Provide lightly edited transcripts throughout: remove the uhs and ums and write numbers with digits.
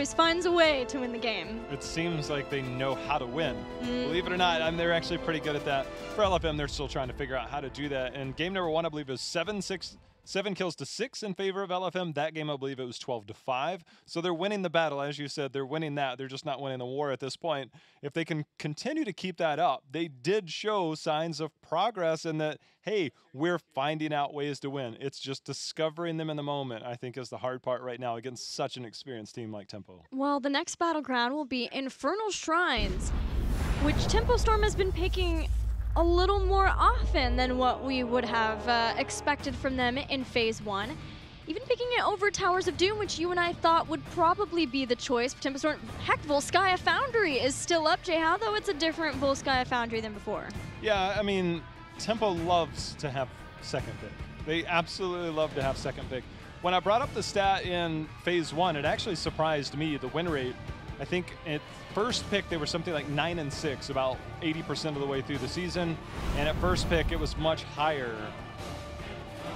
always finds a way to win the game. It seems like they know how to win. Believe it or not, they're actually pretty good at that. For LFM, they're still trying to figure out how to do that. And game number 1, I believe, is 7 kills to 6 in favor of LFM. That game, I believe it was 12-5. So they're winning the battle. As you said, they're winning that. They're just not winning the war at this point. If they can continue to keep that up, they did show signs of progress in that, hey, we're finding out ways to win. It's just discovering them in the moment, I think, is the hard part right now against such an experienced team like Tempo. Well, the next battleground will be Infernal Shrines, which Tempo Storm has been picking a little more often than what we would have expected from them in Phase 1. Even picking it over Towers of Doom, which you and I thought would probably be the choice for Tempo Storm. Heck, Volskaya Foundry is still up, Jay, though it's a different Volskaya Foundry than before. Yeah, I mean, Tempo loves to have second pick. They absolutely love to have second pick. When I brought up the stat in Phase 1, it actually surprised me, the win rate. I think at first pick, they were something like 9-6, about 80% of the way through the season. And at first pick, it was much higher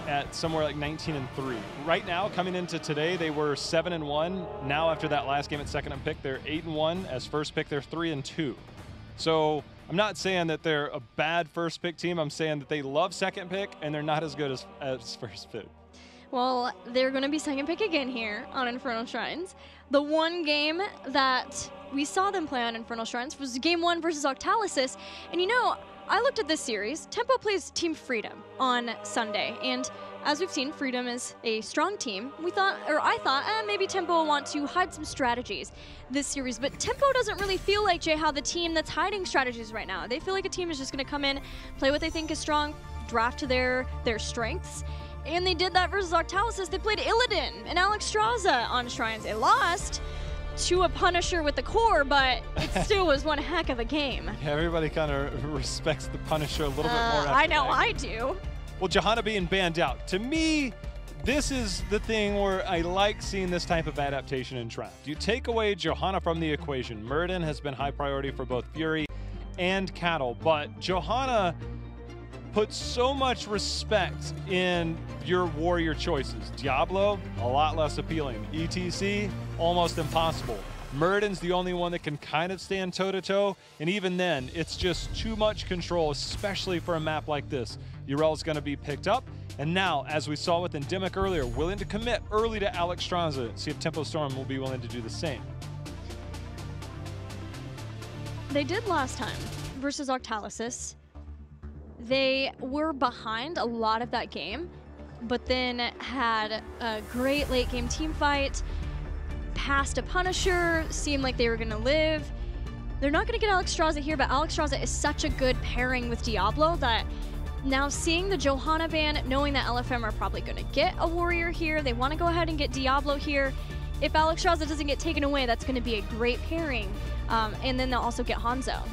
at somewhere like 19-3. Right now, coming into today, they were 7-1. Now, after that last game at second and pick, they're 8-1. As first pick, they're 3-2. So I'm not saying that they're a bad first pick team. I'm saying that they love second pick, and they're not as good as first pick. Well, they're going to be second pick again here on Infernal Shrines. The one game that we saw them play on Infernal Shrines was Game 1 versus Octalysis. And you know, I looked at this series. Tempo plays Team Freedom on Sunday. And as we've seen, Freedom is a strong team. I thought, maybe Tempo will want to hide some strategies this series. But Tempo doesn't really feel like, Jay, how the team that's hiding strategies right now. They feel like a team is just going to come in, play what they think is strong, draft to their strengths. And they did that versus Octalysis. They played Illidan and Alex Straza on Shrines. They lost to a Punisher with the core, but it still was one heck of a game. Yeah, everybody kind of respects the Punisher a little bit more. I know I do. Well, Johanna being banned out. To me, this is the thing where I like seeing this type of adaptation in draft. You take away Johanna from the equation. Muradin has been high priority for both Fury and Cattle, but Johanna put so much respect in your warrior choices. Diablo, a lot less appealing. ETC, almost impossible. Muradin's the only one that can kind of stand toe-to-toe, and even then, it's just too much control, especially for a map like this. Urel's going to be picked up, and now, as we saw with Endemic earlier, willing to commit early to Alex Straza. See if Tempo Storm will be willing to do the same. They did last time versus Octalysis. They were behind a lot of that game, but then had a great late game team fight, passed a Punisher, seemed like they were going to live. They're not going to get Alex Straza here, but Alex Straza is such a good pairing with Diablo that now seeing the Johanna ban, knowing that LFM are probably going to get a warrior here, they want to go ahead and get Diablo here. If Alex Straza doesn't get taken away, that's going to be a great pairing. And then they'll also get Hanzo.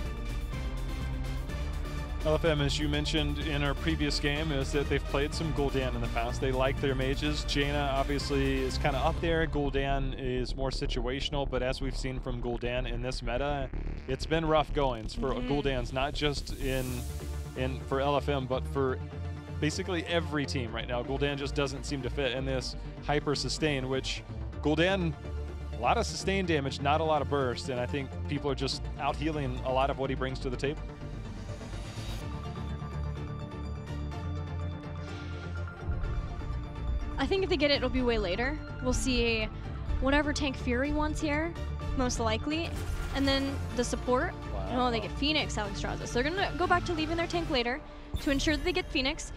LFM, as you mentioned in our previous game, is that they've played some Gul'dan in the past. They like their mages. Jaina obviously is kind of up there. Gul'dan is more situational, but as we've seen from Gul'dan in this meta, it's been rough goings for Gul'dans, not just for LFM, but for basically every team right now. Gul'dan just doesn't seem to fit in this hyper sustain, which Gul'dan, a lot of sustain damage, not a lot of burst, and I think people are just out healing a lot of what he brings to the table. I think if they get it, it'll be way later. We'll see whatever tank Fury wants here, most likely. And then the support, oh, they get Phoenix, Alex Straza. So they're going to go back to leaving their tank later to ensure that they get Phoenix.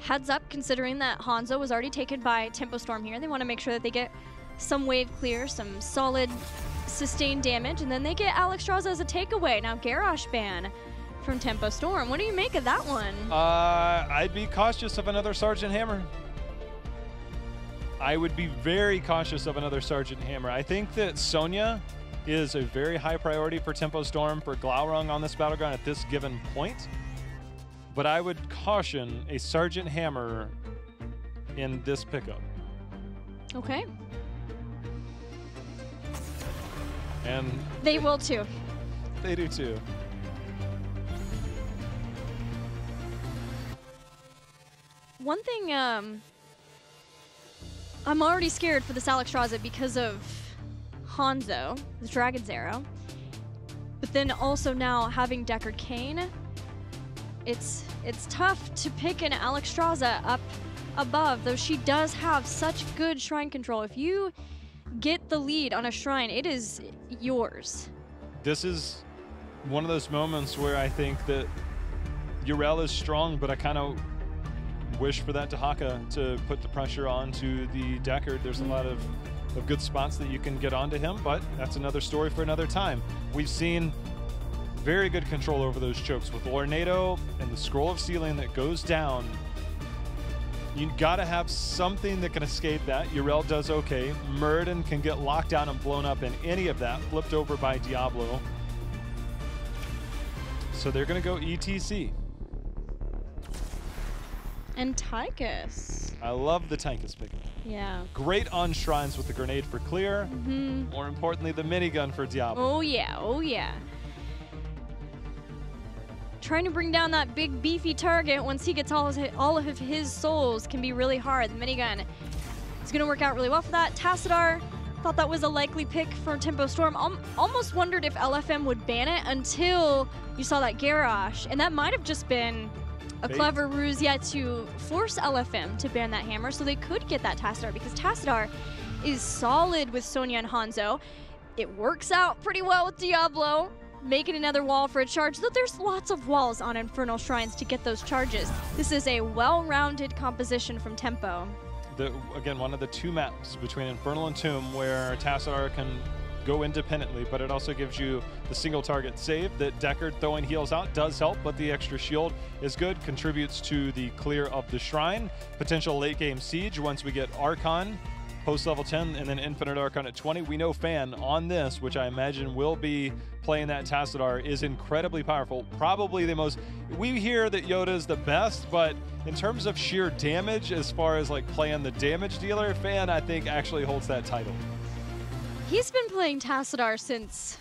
Heads up, considering that Hanzo was already taken by Tempo Storm here. They want to make sure that they get some wave clear, some solid sustained damage, and then they get Alex Straza as a takeaway. Now Garrosh ban from Tempo Storm. What do you make of that one? I'd be cautious of another Sergeant Hammer. I would be very cautious of another Sergeant Hammer. I think that Sonya is a very high priority for Tempo Storm, for Glaurung on this battleground at this given point. But I would caution a Sergeant Hammer in this pickup. Okay. And they will too. They do too. One thing, I'm already scared for this Alex Straza because of Hanzo, the Dragon's Arrow. But then also now having Deckard Cain, it's tough to pick an Alexstrasza up above, though she does have such good shrine control. If you get the lead on a shrine, it is yours. This is one of those moments where I think that Yrel is strong, but I kind of wish for that Dahaka to put the pressure onto the Deckard. There's a lot of good spots that you can get onto him, but that's another story for another time. We've seen very good control over those chokes with Lornado and the Scroll of Sealing that goes down. You gotta have something that can escape that. Yrel does okay. Muradin can get locked down and blown up in any of that, flipped over by Diablo. So they're gonna go ETC. And Tychus. I love the Tychus pick. Yeah. Great on shrines with the grenade for clear. More importantly, the minigun for Diablo. Oh yeah, oh yeah. Trying to bring down that big beefy target once he gets all of his souls can be really hard. The minigun is going to work out really well for that. Tassadar thought that was a likely pick for Tempo Storm. Almost wondered if LFM would ban it until you saw that Garrosh, and that might have just been a clever ruse yet to force LFM to ban that hammer so they could get that Tassadar, because Tassadar is solid with Sonya and Hanzo. It works out pretty well with Diablo, making another wall for a charge, though there's lots of walls on Infernal Shrines to get those charges. This is a well-rounded composition from Tempo. Again, one of the two maps between Infernal and Tomb where Tassadar can go independently, but it also gives you the single target save that Deckard throwing heals out does help, but the extra shield is good, contributes to the clear of the shrine. Potential late game siege once we get Archon post level 10 and then Infinite Archon at 20. We know Fan on this, which I imagine will be playing that Tassadar, is incredibly powerful. Probably the most, we hear that Yoda is the best, but in terms of sheer damage, as far as like playing the damage dealer, Fan I think actually holds that title. He's been playing Tassadar since,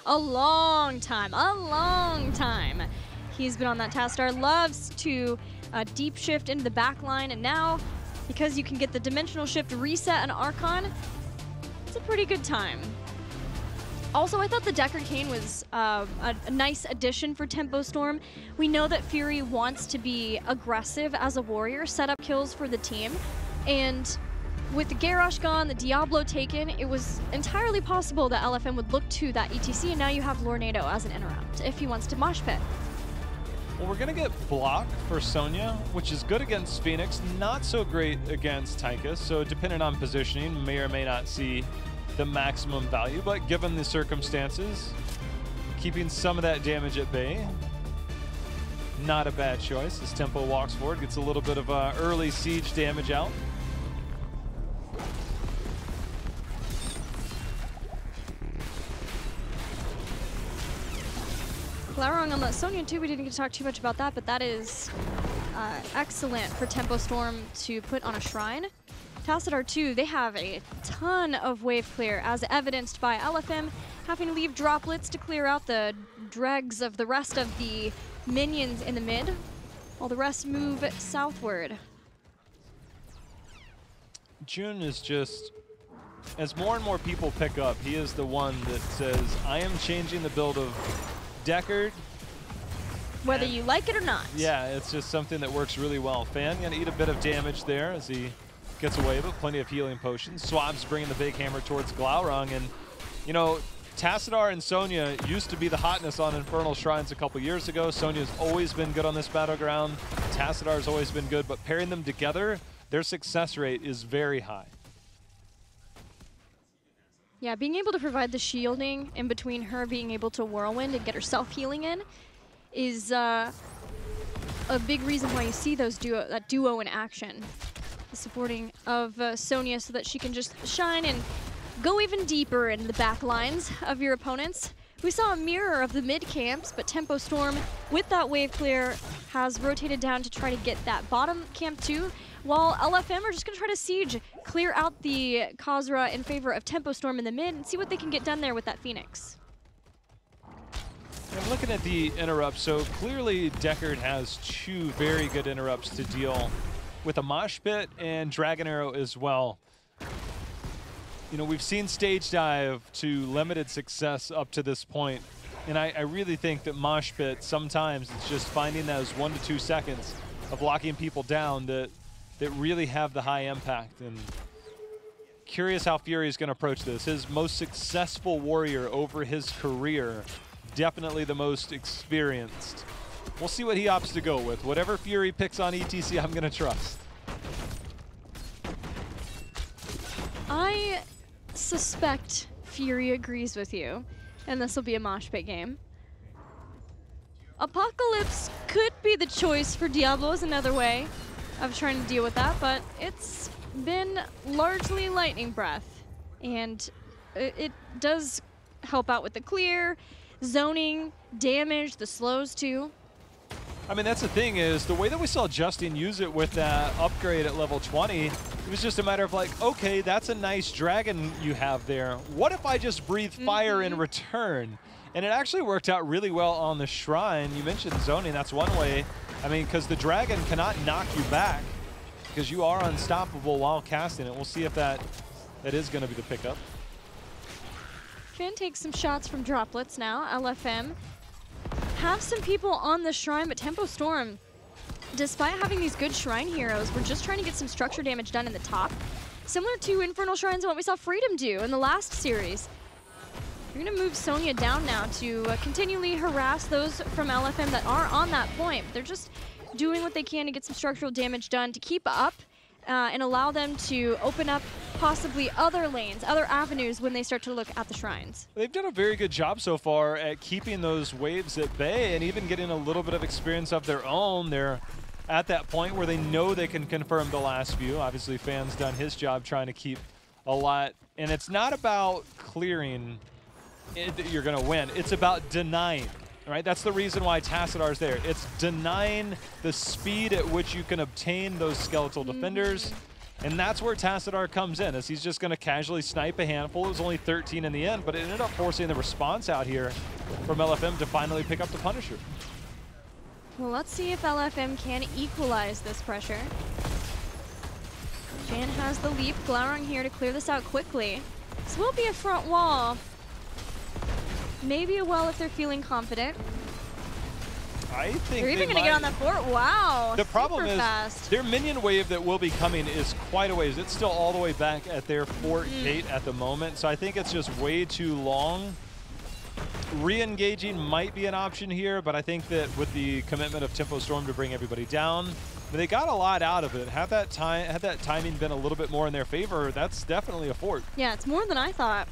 a long time. He's been on that Tassadar, loves to deep shift into the back line, and now, because you can get the dimensional shift reset and Archon, it's a pretty good time. Also, I thought the Deckard Cain was a nice addition for Tempo Storm. We know that Fury wants to be aggressive as a warrior, set up kills for the team, and with the Garrosh gone, the Diablo taken, it was entirely possible that LFM would look to that ETC, and now you have Lornado as an interrupt if he wants to mosh pit. Well, we're going to get block for Sonya, which is good against Phoenix, not so great against Tychus, so depending on positioning, may or may not see the maximum value, but given the circumstances, keeping some of that damage at bay, not a bad choice as Tempo walks forward, gets a little bit of early siege damage out. Glaurung on the Sonya too, we didn't get to talk too much about that, but that is excellent for Tempo Storm to put on a shrine. Tassadar too, they have a ton of wave clear, as evidenced by LFM having to leave droplets to clear out the dregs of the rest of the minions in the mid, while the rest move southward. June is just, as more and more people pick up, he is the one that says, I am changing the build of Deckard. Whether you like it or not. Yeah, it's just something that works really well. Fan gonna eat a bit of damage there as he gets away, but plenty of healing potions. Swab's bringing the big hammer towards Glaurung, and you know, Tassadar and Sonya used to be the hotness on Infernal Shrines a couple years ago. Sonya's always been good on this battleground. Tassadar's always been good, but pairing them together, their success rate is very high. Yeah, being able to provide the shielding in between her being able to whirlwind and get herself healing in is a big reason why you see that duo in action. The supporting of Sonya so that she can just shine and go even deeper in the back lines of your opponents. We saw a mirror of the mid camps, but Tempo Storm, with that wave clear, has rotated down to try to get that bottom camp too, while LFM are just going to try to siege, clear out the Khazra in favor of Tempo Storm in the mid, and see what they can get done there with that Phoenix. I'm looking at the interrupts, so clearly Deckard has two very good interrupts to deal with, a mosh pit and Dragon Arrow as well. you know, we've seen stage dive to limited success up to this point, and I really think that Mosh Pit, sometimes it's just finding those 1 to 2 seconds of locking people down that really have the high impact. And curious how Fury is going to approach this. His most successful warrior over his career, definitely the most experienced. We'll see what he opts to go with. Whatever Fury picks on ETC, I'm going to trust. I suspect Fury agrees with you, and this will be a mosh pit game. Apocalypse could be the choice for Diablo's another way of trying to deal with that, but it's been largely Lightning Breath, and it does help out with the clear, zoning, damage, the slows too. I mean, that's the thing, is the way that we saw Justin use it with that upgrade at level 20, it was just a matter of like, okay, that's a nice dragon you have there. What if I just breathe fire in return? And it actually worked out really well on the shrine. You mentioned zoning, that's one way. I mean, because the dragon cannot knock you back because you are unstoppable while casting it. We'll see if that is going to be the pickup. Finn takes some shots from droplets now. LFM have some people on the shrine, but Tempo Storm, despite having these good shrine heroes, we're just trying to get some structure damage done in the top. Similar to Infernal Shrines and what we saw Freedom do in the last series. You're going to move Sonya down now to continually harass those from LFM that are on that point. They're just doing what they can to get some structural damage done to keep up and allow them to open up possibly other lanes, other avenues when they start to look at the shrines. They've done a very good job so far at keeping those waves at bay and even getting a little bit of experience of their own. They're at that point where they know they can confirm the last few. Obviously, Fan's done his job trying to keep a lot. And it's not about clearing that you're going to win. It's about denying. Right? That's the reason why Tassidar's there. It's denying the speed at which you can obtain those skeletal defenders. And that's where Tassadar comes in, as he's just going to casually snipe a handful. It was only 13 in the end, but it ended up forcing the response out here from LFM to finally pick up the Punisher. Well, let's see if LFM can equalize this pressure. Fan has the leap, Glaurung here to clear this out quickly. This will be a front wall. Maybe a well if they're feeling confident. I think they're even going to get on that fort. Wow. The problem is fast. Their minion wave that will be coming is quite a ways. It's still all the way back at their fort gate at the moment. So I think it's just way too long. Re-engaging might be an option here, but I think that with the commitment of Tempo Storm to bring everybody down, they got a lot out of it. Had that timing been a little bit more in their favor, that's definitely a fort. Yeah, it's more than I thought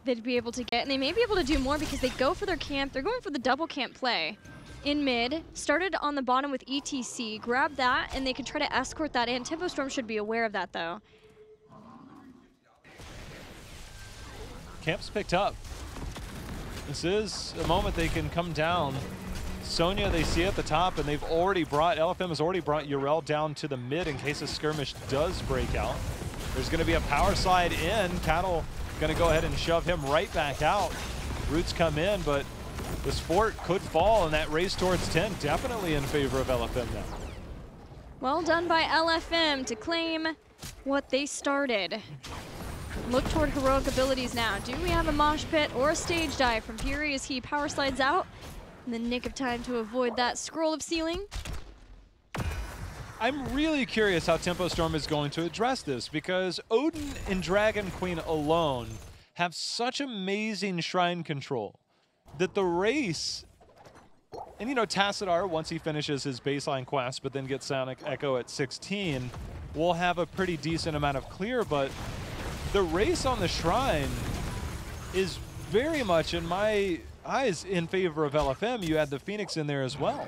they'd be able to get, and they may be able to do more because they go for their camp. They're going for the double camp play in mid. Started on the bottom with ETC, grab that, and they can try to escort that in. Tempo Storm should be aware of that, though. Camp's picked up. This is a moment they can come down. Sonya, they see at the top, and they've already brought, LFM has already brought Yrel down to the mid in case a skirmish does break out. There's going to be a power slide in. Cattle going to go ahead and shove him right back out. Roots come in, but this fort could fall, and that race towards 10 definitely in favor of LFM now. Well done by LFM to claim what they started. Look toward heroic abilities now. Do we have a mosh pit or a stage dive from Fury as he power slides out in the nick of time to avoid that scroll of ceiling? I'm really curious how Tempo Storm is going to address this, because Odin and Dragon Queen alone have such amazing shrine control that the race, and you know, Tassadar, once he finishes his baseline quest but then gets Sonic Echo at 16, will have a pretty decent amount of clear, but the race on the shrine is very much, in my eyes, in favor of LFM. You add the Phoenix in there as well.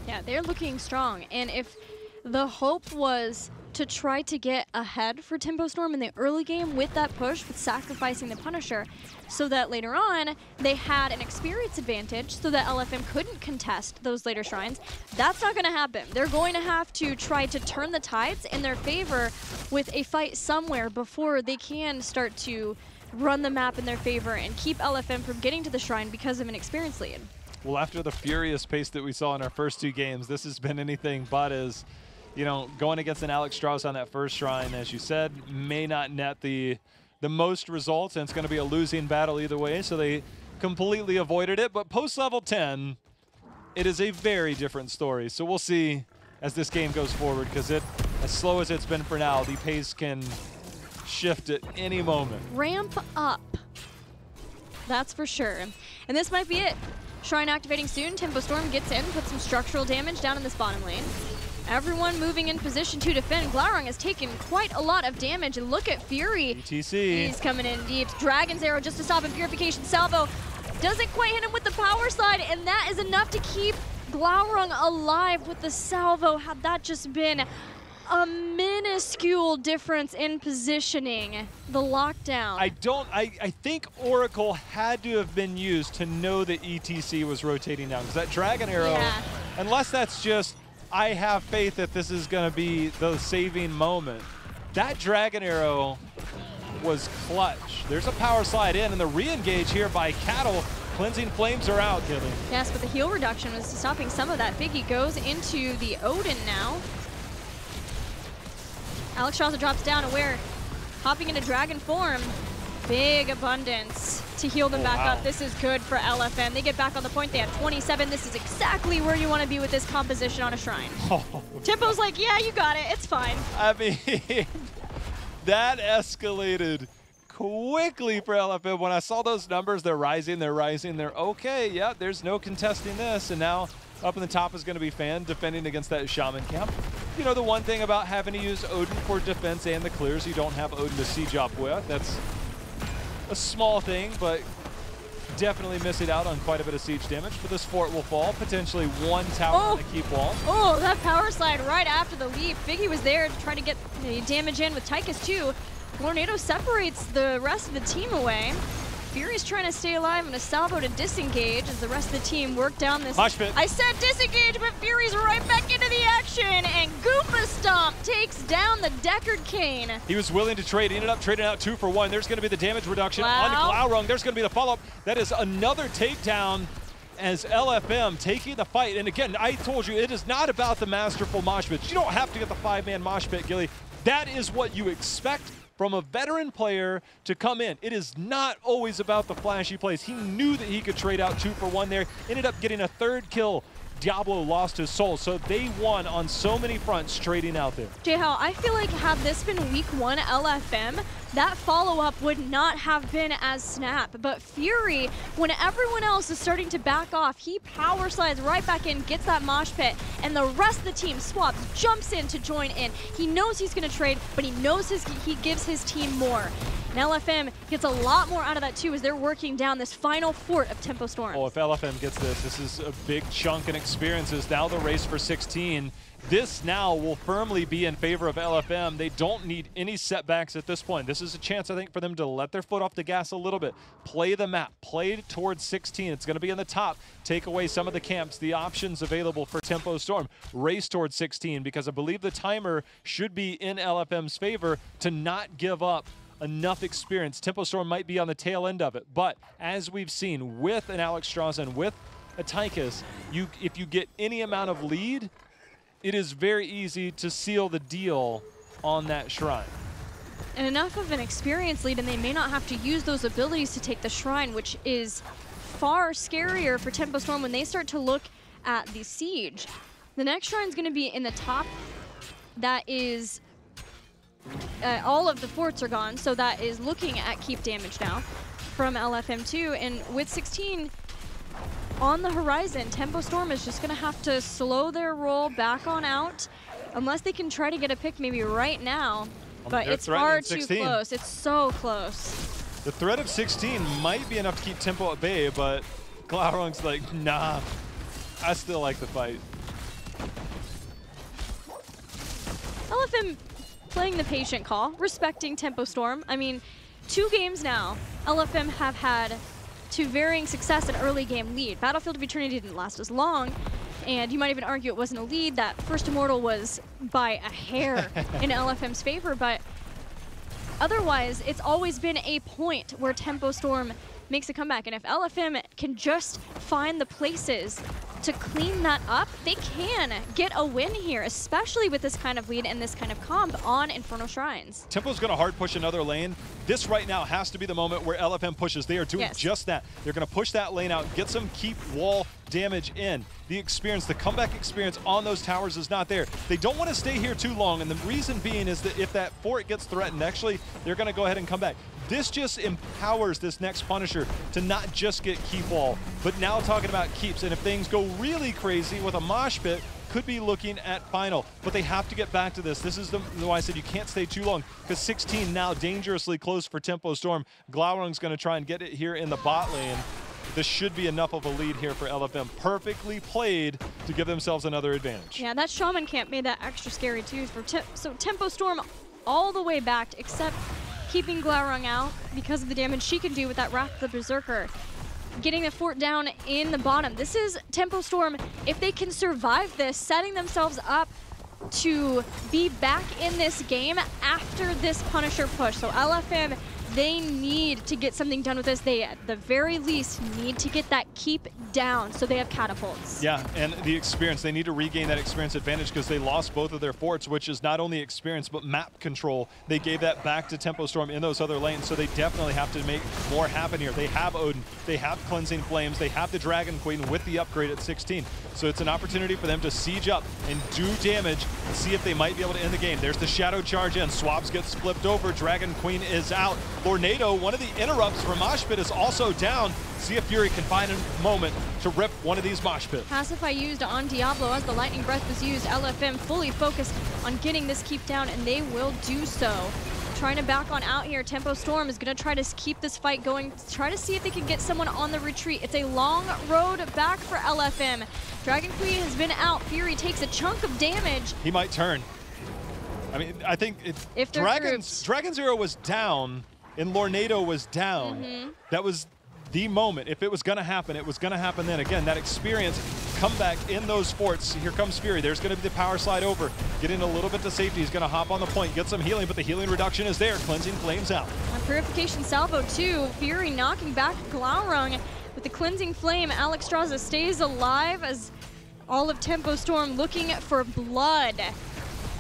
Yeah, they're looking strong. And if the hope was to try to get ahead for Tempo Storm in the early game with that push, with sacrificing the Punisher, so that later on they had an experience advantage so that LFM couldn't contest those later shrines, that's not going to happen. They're going to have to try to turn the tides in their favor with a fight somewhere before they can start to run the map in their favor and keep LFM from getting to the shrine because of an experience lead. Well, after the furious pace that we saw in our first two games, this has been anything but, as you know, going against an Alex Strauss on that first shrine, as you said, may not net the most results, and it's going to be a losing battle either way, so they completely avoided it. But post level 10, it is a very different story. So we'll see as this game goes forward, because as slow as it's been for now, the pace can shift at any moment. Ramp up. That's for sure. And this might be it. Shrine activating soon. Tempo Storm gets in, puts some structural damage down in this bottom lane. Everyone moving in position to defend. Glaurung has taken quite a lot of damage, and look at Fury. ETC. He's coming in deep. Dragon's Arrow just to stop him. Purification Salvo doesn't quite hit him with the power slide, and that is enough to keep Glaurung alive with the salvo. Had that just been a minuscule difference in positioning, the lockdown. I think Oracle had to have been used to know that ETC was rotating down, because that Dragon Arrow, unless that's just, I have faith that this is going to be the saving moment. That Dragon Arrow was clutch. There's a power slide in, and the re-engage here by Cattle. Cleansing Flames are out, Gilly. Yes, but the heal reduction was stopping some of that. Figgy goes into the Odin now. Alex Strauss drops down, aware, hopping into Dragon form. Big abundance to heal them back up. This is good for LFM. They get back on the point. They have 27. This is exactly where you want to be with this composition on a shrine. Tempo's like, yeah, you got it. It's fine. I mean, that escalated quickly for LFM. When I saw those numbers, they're rising, they're okay. Yeah, there's no contesting this. And now up in the top is going to be Fan defending against that Shaman camp. You know, the one thing about having to use Odin for defense and the clears, you don't have Odin to siege up with. That's a small thing, but definitely missing out on quite a bit of siege damage. But this fort will fall. Potentially one tower on the keep wall. Oh, that power slide right after the leap. Figgy was there to try to get the damage in with Tychus too. Tornado separates the rest of the team away. Fury's trying to stay alive and a salvo to disengage as the rest of the team work down this. Mosh pit. I said disengage, but Fury's right back into the action, and Goomba Stomp takes down the Deckard Kane. He was willing to trade. He ended up trading out 2 for 1. There's going to be the damage reduction on Glaurung. There's going to be the follow-up. That is another takedown as LFM taking the fight. And again, I told you, it is not about the masterful mosh pits. You don't have to get the 5-man mosh pit, Gilly. That is what you expect from a veteran player to come in. It is not always about the flashy plays. He knew that he could trade out 2 for 1 there. Ended up getting a 3rd kill. Diablo lost his soul, so they won on so many fronts trading out there. J-How, I feel like had this been week 1 LFM, that follow-up would not have been as snap. But Fury, when everyone else is starting to back off, he power slides right back in, gets that mosh pit, and the rest of the team swaps, jumps in to join in. He knows he's going to trade, but he knows he gives his team more. And LFM gets a lot more out of that too as they're working down this final fort of Tempo Storm. Oh, if LFM gets this is a big chunk in experiences. Now the race for 16. This now will firmly be in favor of LFM. They don't need any setbacks at this point. This is a chance, I think, for them to let their foot off the gas a little bit. Play the map. Play towards 16. It's going to be in the top. Take away some of the camps, the options available for Tempo Storm. Race towards 16, because I believe the timer should be in LFM's favor to not give up enough experience. Tempo Storm might be on the tail end of it, but as we've seen with an Alex Strauss and with a Tychus, if you get any amount of lead, it is very easy to seal the deal on that shrine. And enough of an experience lead, and they may not have to use those abilities to take the shrine, which is far scarier for Tempo Storm when they start to look at the siege. The next shrine is going to be in the top. That is all of the forts are gone, so that is looking at keep damage now from LFM2. And with 16 on the horizon, Tempo Storm is just going to have to slow their roll back on out, unless they can try to get a pick maybe right now. But it's far too close. It's so close. The threat of 16 might be enough to keep Tempo at bay, but Glaurung's like, nah, I still like the fight. LFM playing the patient call, respecting Tempo Storm. I mean, 2 games now, LFM have had to varying success in early game lead. Battlefield of Eternity didn't last as long, and you might even argue it wasn't a lead. That first Immortal was by a hair in LFM's favor, but otherwise, it's always been a point where Tempo Storm makes a comeback. And if LFM can just find the places to clean that up, they can get a win here, especially with this kind of lead and this kind of comp on Infernal Shrines. Tempo's going to hard push another lane. This right now has to be the moment where LFM pushes. They are doing just that. They're going to push that lane out, get some keep wall damage in. The experience, the comeback experience on those towers is not there. They don't want to stay here too long, and the reason being is that if that fort gets threatened, actually, they're going to go ahead and come back. This just empowers this next Punisher to not just get keep wall, but now talking about keeps. And if things go really crazy with a mosh pit, could be looking at final. But they have to get back to this. This is why I said you can't stay too long, because 16 now dangerously close for Tempo Storm. Glaurung's going to try and get it here in the bot lane. This should be enough of a lead here for LFM. Perfectly played to give themselves another advantage. Yeah, that Shaman camp made that extra scary too. So Tempo Storm all the way back, except keeping Glaurung out because of the damage she can do with that Wrath of the Berserker. Getting the fort down in the bottom. This is Tempo Storm, if they can survive this, setting themselves up to be back in this game after this Punisher push. So LFM, they need to get something done with this. They, at the very least, need to get that keep down so they have catapults. Yeah, and the experience. They need to regain that experience advantage because they lost both of their forts, which is not only experience, but map control. They gave that back to Tempo Storm in those other lanes, so they definitely have to make more happen here. They have Odin, they have Cleansing Flames, they have the Dragon Queen with the upgrade at 16. So it's an opportunity for them to siege up and do damage and see if they might be able to end the game. There's the Shadow Charge in. Swabs gets flipped over. Dragon Queen is out. Lornado, one of the interrupts for Mosh Pit, is also down. See if Fury can find a moment to rip one of these Mosh Pits. Pacify used on Diablo as the Lightning Breath was used. LFM fully focused on getting this keep down, and they will do so. Trying to back on out here. Tempo Storm is going to try to keep this fight going, try to see if they can get someone on the retreat. It's a long road back for LFM. Dragon Queen has been out. Fury takes a chunk of damage. He might turn. I mean, I think if Dragon Zero was down and Lornado was down, that was the moment. If it was going to happen, it was going to happen then. Again, that experience, comeback in those forts. Here comes Fury. There's going to be the power slide over. Getting a little bit to safety. He's going to hop on the point, get some healing, but the healing reduction is there. Cleansing Flames out. On Purification Salvo too. Fury knocking back Glaurung with the Cleansing Flame. Alex Straza stays alive as all of Tempo Storm looking for blood.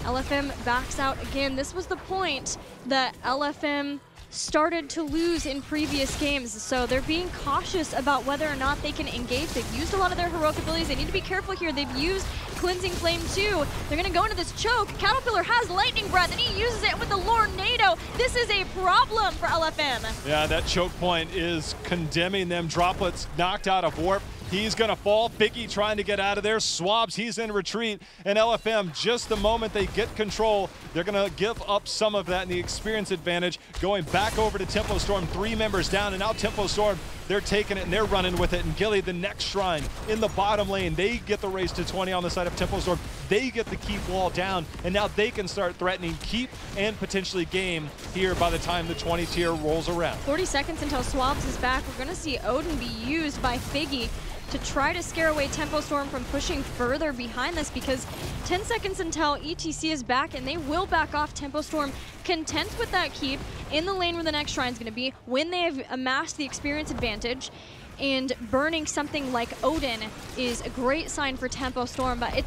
LFM backs out again. This was the point that LFM started to lose in previous games, so they're being cautious about whether or not they can engage. They've used a lot of their heroic abilities. They need to be careful here. They've used Cleansing Flame too. They're going to go into this choke. Caterpillar has Lightning Breath, and he uses it with the Lornado. This is a problem for LFM. Yeah, that choke point is condemning them. Droplets knocked out of warp. He's going to fall. Biggie trying to get out of there. Swabs, he's in retreat. And LFM, just the moment they get control, they're going to give up some of that in the experience advantage. Going back over to Tempo Storm, 3 members down. And now Tempo Storm, they're taking it and they're running with it. And Gilly, the next shrine in the bottom lane, they get the race to 20 on the side of Tempo Storm. They get the keep wall down. And now they can start threatening keep and potentially game here by the time the 20 tier rolls around. 40 seconds until Swabs is back. We're going to see Odin be used by Figgy to try to scare away Tempo Storm from pushing further behind this, because 10 seconds until ETC is back, and they will back off. Tempo Storm content with that keep in the lane where the next shrine's going to be when they have amassed the experience advantage. And burning something like Odin is a great sign for Tempo Storm, but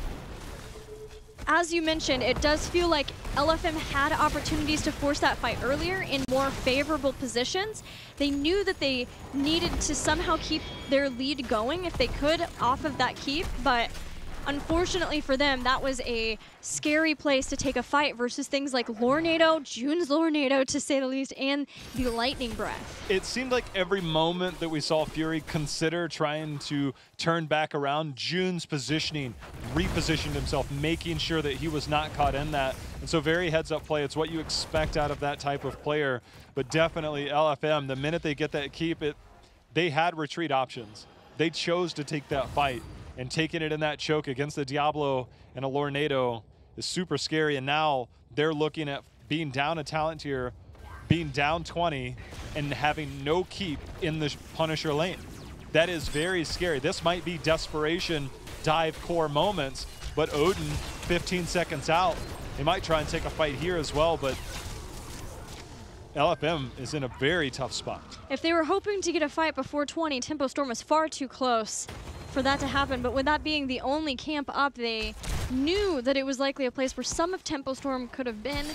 as you mentioned, it does feel like LFM had opportunities to force that fight earlier in more favorable positions. They knew that they needed to somehow keep their lead going if they could off of that keep, but unfortunately for them, that was a scary place to take a fight versus things like Lornado, June's Lornado to say the least, and the Lightning Breath. It seemed like every moment that we saw Fury consider trying to turn back around, June's positioning, repositioned himself, making sure that he was not caught in that. And so very heads-up play. It's what you expect out of that type of player. But definitely LFM, the minute they get that keep, they had retreat options. They chose to take that fight. And taking it in that choke against the Diablo and a Lornado is super scary. And now they're looking at being down a talent tier, being down 20, and having no keep in the Punisher lane. That is very scary. This might be desperation dive core moments, but Odin, 15 seconds out, they might try and take a fight here as well, but LFM is in a very tough spot. If they were hoping to get a fight before 20, Tempo Storm was far too close. for that to happen. But with that being the only camp up, they knew that it was likely a place where some of Tempo Storm could have been.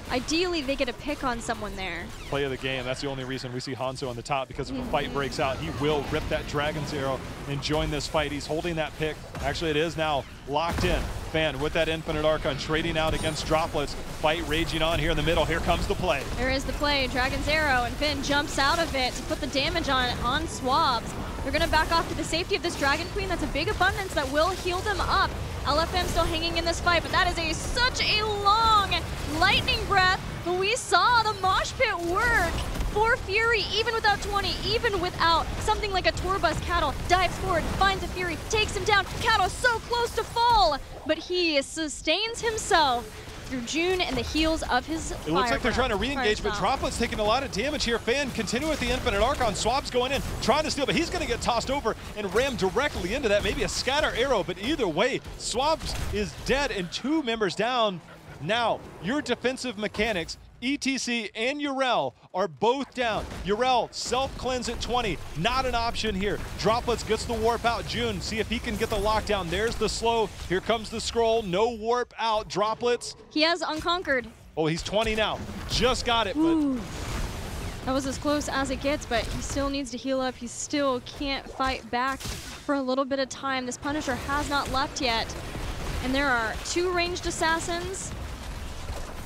Ideally, they get a pick on someone there. Play of the game. That's the only reason we see Hanzo on the top, because if a fight breaks out, he will rip that Dragon's Arrow and join this fight. He's holding that pick. Actually, it is now locked in. Fan with that Infinite Archon trading out against Droplets. Fight raging on here in the middle. Here comes the play. There is the play. Dragon's Arrow, and Finn jumps out of it to put the damage on Swabs. They're going to back off to the safety of this Dragon Queen. That's a big abundance that will heal them up. LFM still hanging in this fight, but that is such a long lightning breath. But we saw the mosh pit work for Fury, even without 20, even without something like a Torbus. Cattle dives forward, finds a Fury, takes him down. Cattle so close to fall, but he sustains himself through June and the heels of his It looks like they're trying to re-engage, but Droplet's taking a lot of damage here. Fan continue with the Infinite Archon. Swab's going in, trying to steal, but he's going to get tossed over and rammed directly into that. Maybe a scatter arrow, but either way, Swabs is dead and 2 members down. Now, your defensive mechanics, ETC and Urel are both down. Urel self-cleanse at 20, not an option here. Droplets gets the warp out. June, see if he can get the lockdown. There's the slow. Here comes the scroll. No warp out. Droplets. He has Unconquered. Oh, he's 20 now. Just got it, Ooh. but that was as close as it gets, but he still needs to heal up. He still can't fight back for a little bit of time. This Punisher has not left yet, and there are 2 ranged assassins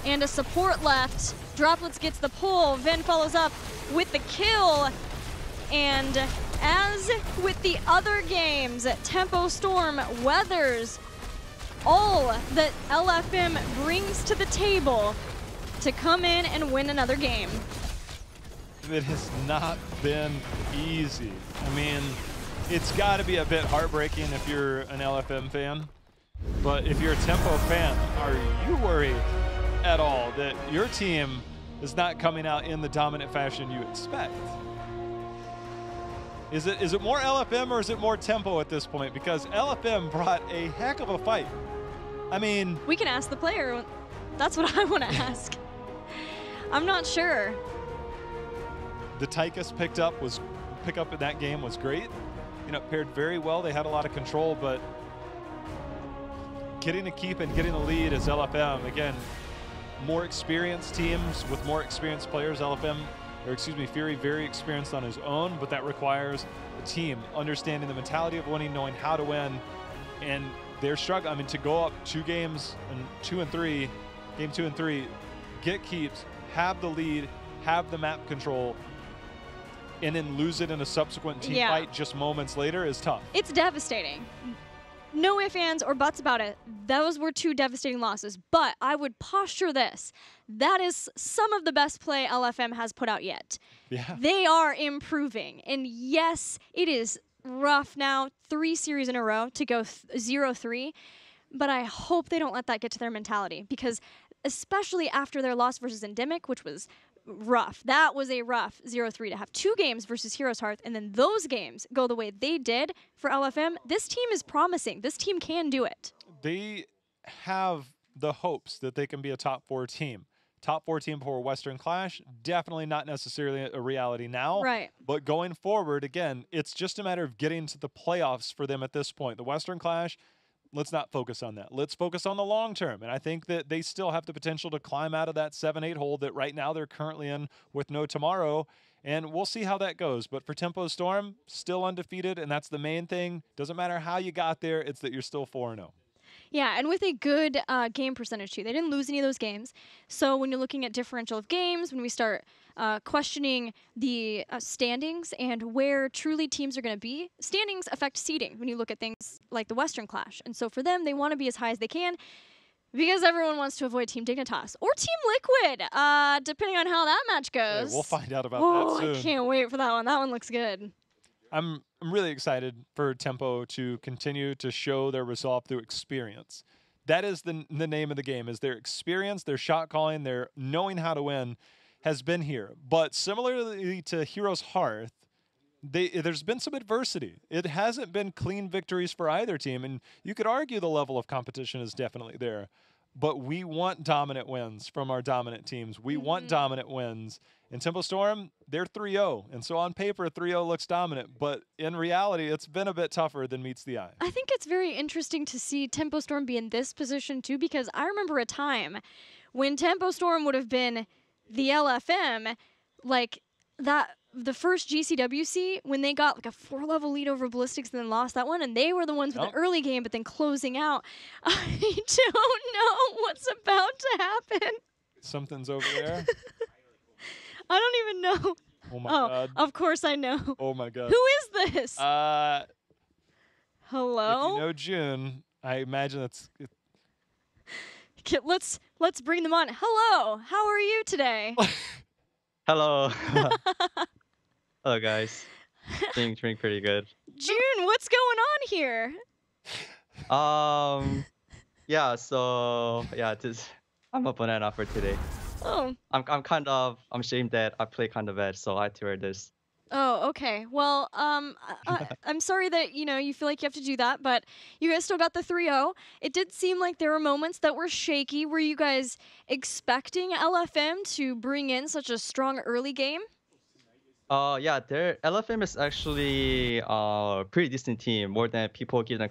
and a support left. Droplets gets the pull. Vin follows up with the kill. And as with the other games, Tempo Storm weathers all that LFM brings to the table to come in and win another game. it has not been easy. I mean, it's got to be a bit heartbreaking if you're an LFM fan. But if you're a Tempo fan, are you worried at all that your team is not coming out in the dominant fashion you expect? Is it more LFM or is it more Tempo at this point? Because LFM brought a heck of a fight. I mean... We can ask the player. That's what I want to ask. I'm not sure. The Tychus pickup in that game was great. You know, paired very well. They had a lot of control, but getting a keep and getting a lead is LFM. Again, more experienced teams with more experienced players. Fury very experienced on his own, but that requires a team understanding the mentality of winning, knowing how to win, and they're struggling. I mean, to go up 2 games and 2 and 3, game 2 and 3, get keeps, have the lead, have the map control, and then lose it in a subsequent team fight just moments later is tough. It's devastating. No ifs, ands, or buts about it. Those were 2 devastating losses. But I would posture this. That is some of the best play LFM has put out yet. Yeah. They are improving. And yes, it is rough now. 3 series in a row to go 0-3. But I hope they don't let that get to their mentality. Because especially after their loss versus Endemic, which was rough. That was a rough 0-3 to have 2 games versus Heroes Hearth, and then those games go the way they did for LFM. This team is promising. This team can do it. They have the hopes that they can be a top 4 team. Top 4 team before Western Clash, definitely not necessarily a reality now. Right. But going forward, again, it's just a matter of getting to the playoffs for them at this point. The Western Clash, let's not focus on that. Let's focus on the long term. And I think that they still have the potential to climb out of that 7-8 hole that right now they're currently in with no tomorrow. And we'll see how that goes. But for Tempo Storm, still undefeated, and that's the main thing. Doesn't matter how you got there, it's that you're still 4-0. Yeah, and with a good game percentage too. They didn't lose any of those games. So when you're looking at differential of games, when we start questioning the standings and where truly teams are going to be, standings affect seeding when you look at things like the Western Clash. And so for them, they want to be as high as they can because everyone wants to avoid Team Dignitas or Team Liquid, depending on how that match goes. Yeah, we'll find out about that soon. I can't wait for that one. That one looks good. I'm really excited for Tempo to continue to show their resolve through experience. That is the name of the game, is their experience, their shot calling, their knowing how to win has been here. But similarly to Heroes Hearth, there's been some adversity. It hasn't been clean victories for either team, and you could argue the level of competition is definitely there. but we want dominant wins from our dominant teams. We want dominant wins. In Tempo Storm, they're 3-0. And so on paper, 3-0 looks dominant. But in reality, it's been a bit tougher than meets the eye. I think it's very interesting to see Tempo Storm be in this position, too, because I remember a time when Tempo Storm would have been the LFM, like that. The first GCWC, when they got like a 4-level lead over Ballistics and then lost that one, and they were the ones with the early game, but then closing out. I don't know what's about to happen. Something's over there. I don't even know. Oh my God. Of course I know. Oh my God. Who is this? Hello? If you know June, I imagine it's... Okay, let's bring them on. Hello, how are you today? Hello. Hello, guys. Doing pretty good. June, what's going on here? Yeah. So yeah, I'm a banana for today. Oh. I'm ashamed that I play kind of bad, so I had to wear this. Oh, okay. Well, I'm sorry that, you feel like you have to do that, but you guys still got the 3-0. It did seem like there were moments that were shaky. Were you guys expecting LFM to bring in such a strong early game? Yeah, LFM is actually a pretty decent team, more than people give them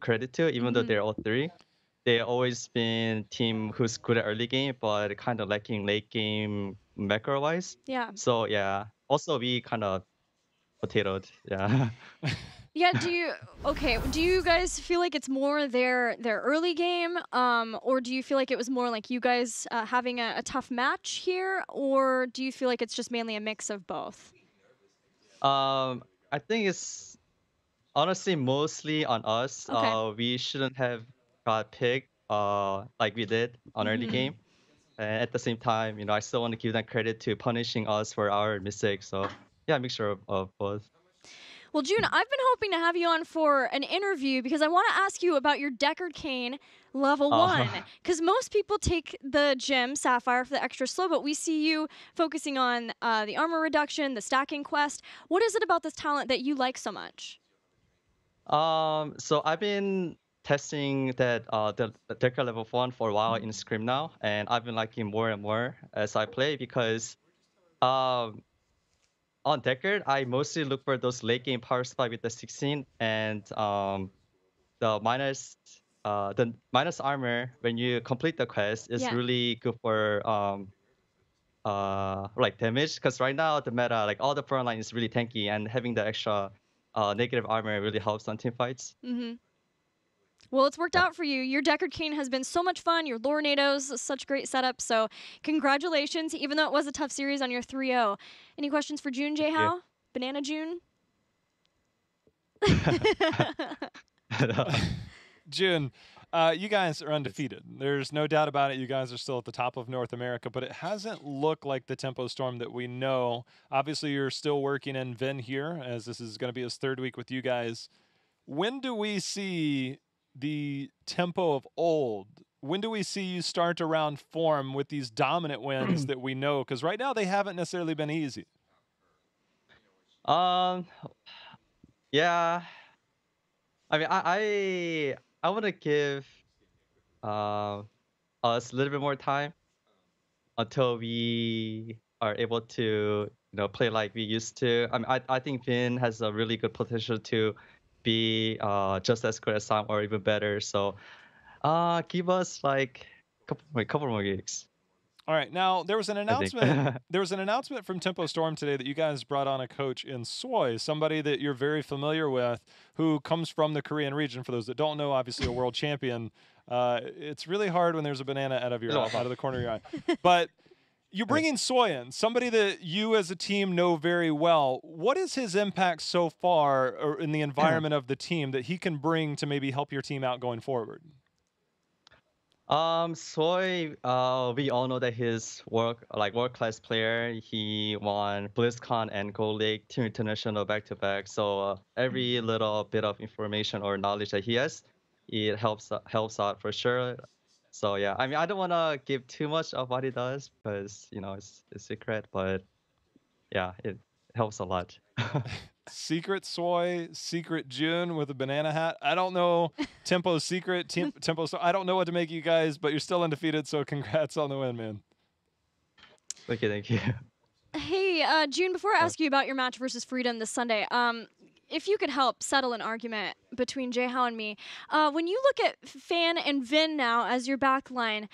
credit to, even though they're all three. They always been team who's good at early game, but kind of lacking late game macro-wise. Yeah. So yeah, also we kind of potatoed, yeah. Yeah, do you guys feel like it's more their early game, or do you feel like it was more like you guys having a tough match here, or do you feel like it's just mainly a mix of both? I think it's honestly mostly on us. Okay. We shouldn't have got picked like we did on early game. And at the same time, I still want to give them credit to punishing us for our mistakes. So yeah, a mixture of both. Well, June, I've been hoping to have you on for an interview because I want to ask you about your Deckard Cain level 1. Because most people take the gem Sapphire for the extra slow, but we see you focusing on the armor reduction, the stacking quest. What is it about this talent that you like so much? So I've been testing that the Deckard level 1 for a while in Scrim now, and I've been liking more and more as I play because on Deckard, I mostly look for those late game power spike with the 16 and the minus armor when you complete the quest is really good for like damage, because right now the meta, like all the front line is really tanky, and having the extra negative armor really helps on team fights. Well, it's worked out for you. Your Deckard Cain has been so much fun. Your Lornado's such great setup. So congratulations, even though it was a tough series on your 3-0. Any questions for June J-How? Banana June? June, you guys are undefeated. There's no doubt about it. You guys are still at the top of North America, but it hasn't looked like the Tempo Storm that we know. Obviously, you're still working in Vin here, as this is going to be his 3rd week with you guys. When do we see the tempo of old? When do we see you start to round form with these dominant wins that we know? Because right now they haven't necessarily been easy. Yeah. I mean, I want to give us a little bit more time until we are able to play like we used to. I mean, I think Vin has a really good potential to be just as good as Sam or even better. So give us like a couple more weeks. All right. Now, there was an announcement. There was an announcement from Tempo Storm today that you guys brought on a coach in Soy, somebody that you're very familiar with, who comes from the Korean region. For those that don't know, obviously a world champion. It's really hard when there's a banana out of the corner of your eye. But you're bringing Soy in, somebody that you as a team know very well. What is his impact so far or in the environment of the team that he can bring to maybe help your team out going forward? Soy, we all know that he's world-class player. He won BlizzCon and Gold League Team International back-to-back. So every little bit of information or knowledge that he has, it helps out for sure. So yeah, I mean, I don't want to give too much of what he does because it's a secret, but yeah, helps a lot. Secret Soy, Secret June with a banana hat. I don't know Tempo's secret, Tempo. So I don't know what to make you guys, but you're still undefeated. So congrats on the win, man. Okay, thank you. Hey, June, before I ask you about your match versus Freedom this Sunday, if you could help settle an argument between Jaehao and me, when you look at Fan and Vin now as your backline,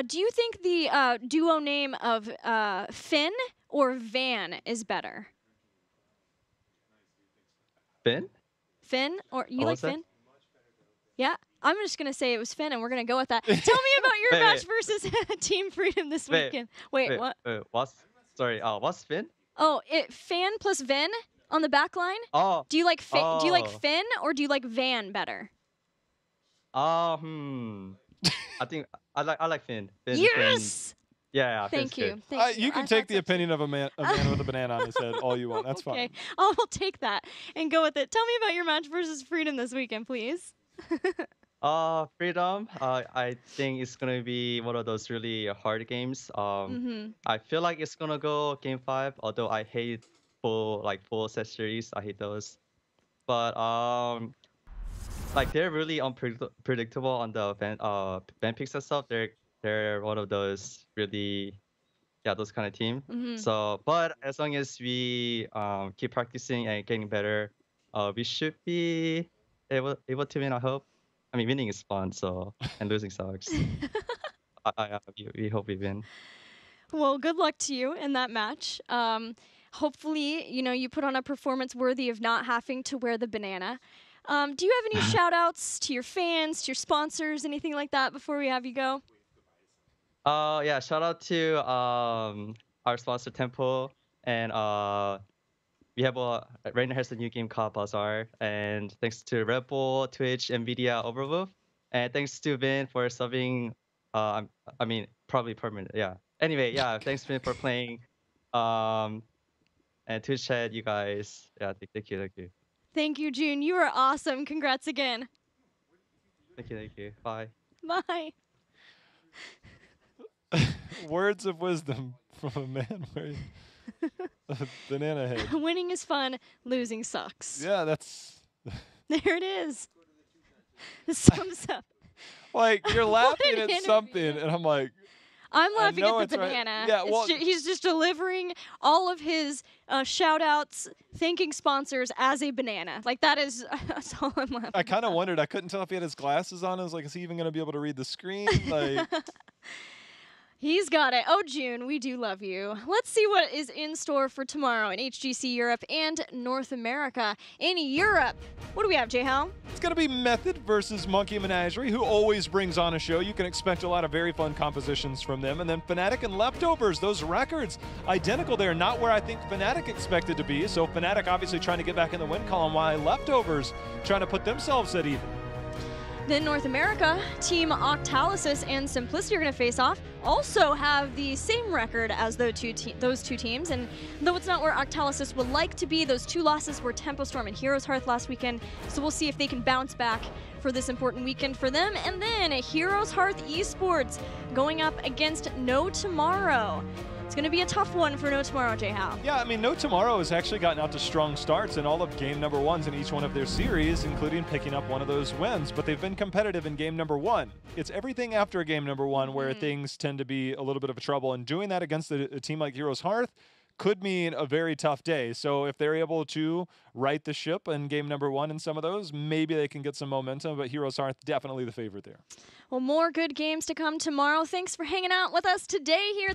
do you think the duo name of Finn or Van is better? Finn? Finn? Or you What like was that? Finn? Yeah? I'm just going to say it was Finn, and we're going to go with that. Tell me about your match versus Team Freedom this weekend. Wait, what? What's what's Finn? Oh, Fan plus Vin on the back line? Oh. Do you like do you like Oh. Finn or do you like Van better? I think I like Finn. Yes! Yeah, Thank Finn's you. good. Thank you. You can take the opinion of a man with a banana on his head all you want. That's Okay, fine. I'll take that and go with it. Tell me about your match versus Freedom this weekend, please. Freedom. I think it's gonna be one of those really hard games. I feel like it's gonna go game 5. Although I hate full set series. I hate those. But like they're really unpredictable on the ban picks and stuff. They're one of those really those kind of team. So, but as long as we keep practicing and getting better, we should be able to win. I hope. I mean, winning is fun, so and losing sucks. We hope we win. Well, good luck to you in that match. Hopefully, you put on a performance worthy of not having to wear the banana. Do you have any shout outs to your fans, to your sponsors, anything like that before we have you go? Yeah, shout out to our sponsor Tempo, and we have right now has a new game called Bazaar, and thanks to Red Bull, Twitch, Nvidia, Overwolf, and thanks to Vin for subbing. I mean, probably permanent. Yeah. Anyway, yeah, thanks Vin for playing. And Twitch chat, you guys. Yeah, thank you. Thank you, June. You are awesome. Congrats again. Thank you. Bye. Bye. Words of wisdom from a man wearing a banana head. Winning is fun. Losing sucks. Yeah, that's. There it is. This sums up. Like, you're laughing an at something, and I'm like, I'm laughing know at the it's right. banana. Yeah, well- He's just delivering all of his shout-outs, thanking sponsors as a banana. Like, that's all I'm laughing I kind of wondered. I couldn't tell if he had his glasses on. I was like, is he even going to be able to read the screen? Like, He's got it. Oh, June, we do love you. Let's see what is in store for tomorrow in HGC Europe and North America. In Europe, what do we have, Jaehao? it's going to be Method versus Monkey Menagerie, who always brings on a show. You can expect a lot of very fun compositions from them. And then Fnatic and Leftovers, those records, identical there. Not where I think Fnatic expected to be. So Fnatic obviously trying to get back in the win column, while Leftovers trying to put themselves at even. Then North America, Team Octalysis and Simplicity are going to face off. Also have the same record as those two teams, and though it's not where Octalysis would like to be, those 2 losses were Tempo Storm and Heroes Hearth last weekend, so we'll see if they can bounce back for this important weekend for them. And then Heroes Hearth Esports going up against No Tomorrow. It's going to be a tough one for No Tomorrow, Jaehao. Yeah, I mean, No Tomorrow has actually gotten out to strong starts in all of game number 1s in each one of their series, including picking up one of those wins, but they've been competitive in game number 1. It's everything after game number 1 where things tend to be a little bit of a trouble, and doing that against a team like Heroes Hearth could mean a very tough day. So if they're able to right the ship in game number 1 in some of those, maybe they can get some momentum, but Heroes Hearth definitely the favorite there. Well, more good games to come tomorrow. Thanks for hanging out with us today here.